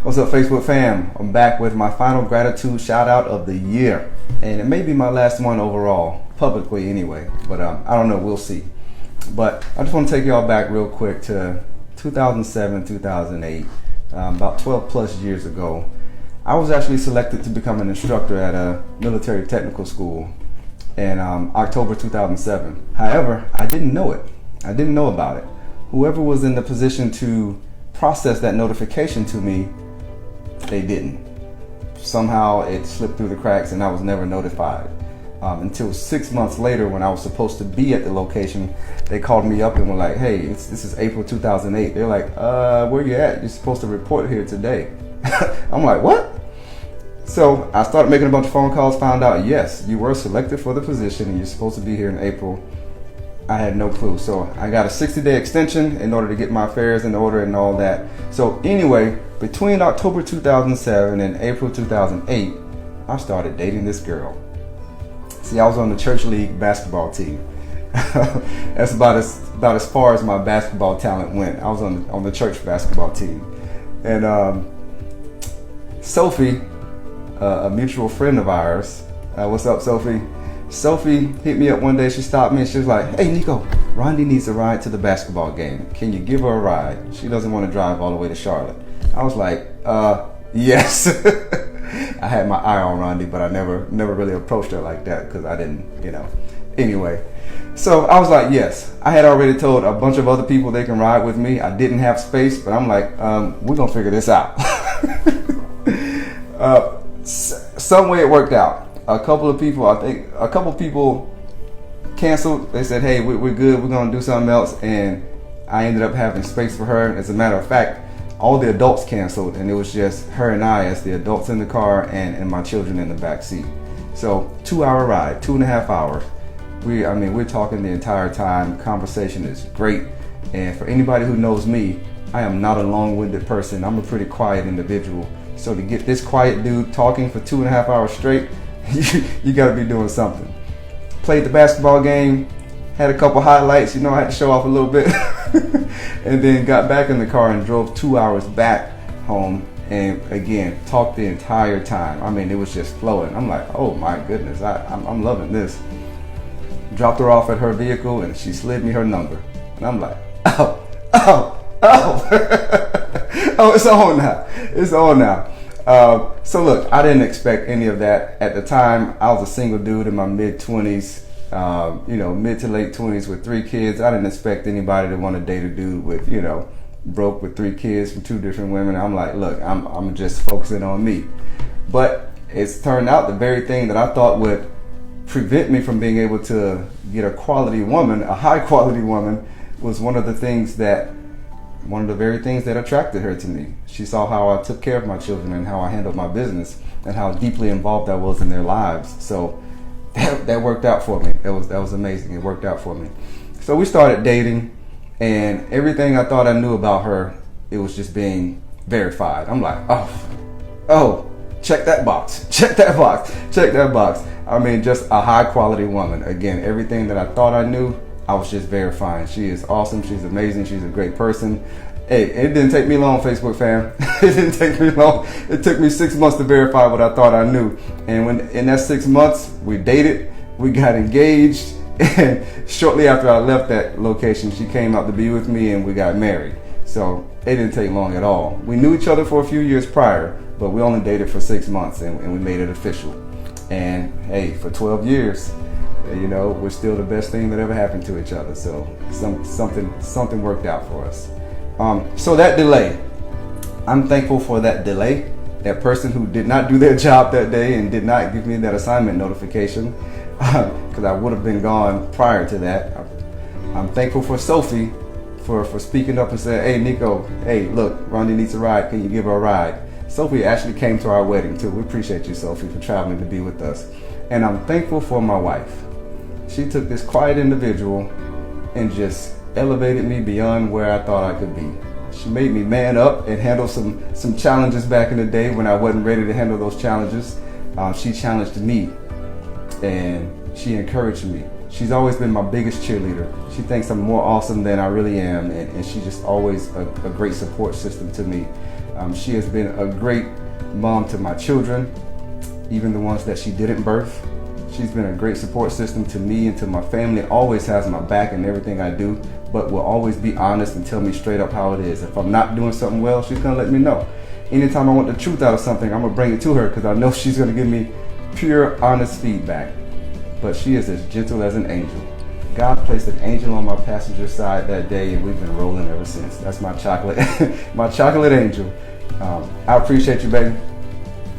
What's up, Facebook fam? I'm back with my final gratitude shout out of the year. And it may be my last one overall, publicly anyway, but I don't know, we'll see. But I just want to take y'all back real quick to 2007, 2008, about 12 plus years ago. I was actually selected to become an instructor at a military technical school in October 2007. However, I didn't know it. I didn't know about it. Whoever was in the position to process that notification to me, they didn't. Somehow it slipped through the cracks and I was never notified. Until 6 months later, when I was supposed to be at the location, they called me up and were like, hey, this is April 2008. They're like, where you at? You're supposed to report here today. I'm like, what? So I started making a bunch of phone calls, found out, yes, you were selected for the position and you're supposed to be here in April. I had no clue. So I got a 60-day extension in order to get my affairs in order and all that. So anyway, between October 2007 and April 2008, I started dating this girl. See, I was on the church league basketball team. That's about as far as my basketball talent went. I was on the church basketball team. And Sophie, a mutual friend of ours, what's up, Sophie? Sophie hit me up one day. She stopped me and she was like, hey, Nico, Rondi needs a ride to the basketball game. Can you give her a ride? She doesn't want to drive all the way to Charlotte. I was like, yes. I had my eye on Rondi, but I never really approached her like that because I didn't, Anyway, so I was like, yes. I had already told a bunch of other people they can ride with me. I didn't have space, but I'm like, we're going to figure this out. Some way it worked out. A couple people canceled. They said, hey, we're good. We're going to do something else. And I ended up having space for her. As a matter of fact, all the adults canceled and it was just her and I as the adults in the car and my children in the back seat. So 2-hour ride, 2.5 hours. We're talking the entire time. Conversation is great. And for anybody who knows me, I am not a long-winded person. I'm a pretty quiet individual. So to get this quiet dude talking for 2.5 hours straight, you got to be doing something. Played the basketball game, had a couple highlights, I had to show off a little bit. And then got back in the car and drove 2 hours back home and again, talked the entire time. It was just flowing. I'm like, oh my goodness, I'm loving this. Dropped her off at her vehicle and she slid me her number. And I'm like, oh, it's on now. So look, I didn't expect any of that at the time. I was a single dude in my mid-20s, mid to late 20s with 3 kids. I didn't expect anybody to want to date a dude with, broke with 3 kids from 2 different women. I'm like, look, I'm just focusing on me. But it's turned out the very thing that I thought would prevent me from being able to get a high quality woman, was one of the very things that attracted her to me. She saw how I took care of my children and how I handled my business and how deeply involved I was in their lives. So that worked out for me. That was amazing. It worked out for me. So we started dating and everything I thought I knew about her, it was just being verified. I'm like, oh, check that box. Just a high quality woman. Again, everything that I thought I knew, I was just verifying. She is awesome. She's amazing. She's a great person. Hey, it didn't take me long, Facebook fam. It didn't take me long. It took me 6 months to verify what I thought I knew. And when in that 6 months, we dated, we got engaged, and shortly after I left that location, she came out to be with me and we got married. So it didn't take long at all. We knew each other for a few years prior, but we only dated for 6 months and we made it official. And hey, for 12 years, we're still the best thing that ever happened to each other. So something worked out for us. So that delay, I'm thankful for that delay. That person who did not do their job that day and did not give me that assignment notification, because I would have been gone prior to that. I'm thankful for Sophie for speaking up and saying, hey Nico, hey look, Rondi needs a ride. Can you give her a ride? Sophie actually came to our wedding too. We appreciate you, Sophie, for traveling to be with us. And I'm thankful for my wife. She took this quiet individual and just elevated me beyond where I thought I could be. She made me man up and handle some challenges back in the day when I wasn't ready to handle those challenges. She challenged me and she encouraged me. She's always been my biggest cheerleader. She thinks I'm more awesome than I really am, and she's just always a great support system to me. She has been a great mom to my children, even the ones that she didn't birth. She's been a great support system to me and to my family, always has my back in everything I do, but will always be honest and tell me straight up how it is. If I'm not doing something well, she's gonna let me know. Anytime I want the truth out of something, I'm gonna bring it to her because I know she's gonna give me pure, honest feedback. But she is as gentle as an angel. God placed an angel on my passenger side that day, and we've been rolling ever since. That's my chocolate, my chocolate angel. I appreciate you, baby.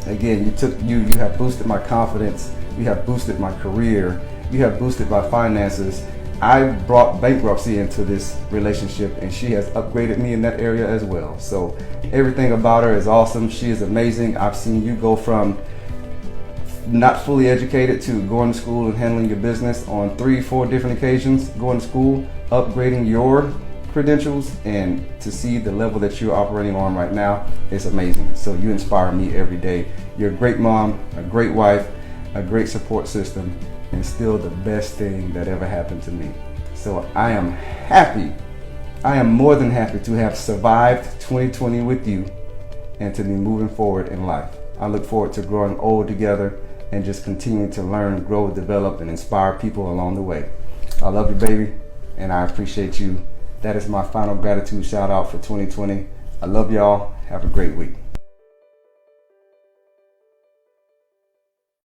Again, you have boosted my confidence. You have boosted my career. You have boosted my finances. I brought bankruptcy into this relationship, and she has upgraded me in that area as well. So everything about her is awesome. She is amazing. I've seen you go from not fully educated to going to school and handling your business on 3-4 different occasions, going to school, upgrading your credentials, and to see the level that you're operating on right now is amazing. So you inspire me every day. You're a great mom, a great wife, a great support system, and still the best thing that ever happened to me. So I am happy. I am more than happy to have survived 2020 with you and to be moving forward in life. I look forward to growing old together and just continuing to learn, grow, develop, and inspire people along the way. I love you, baby, and I appreciate you. That is my final gratitude shout out for 2020. I love y'all. Have a great week.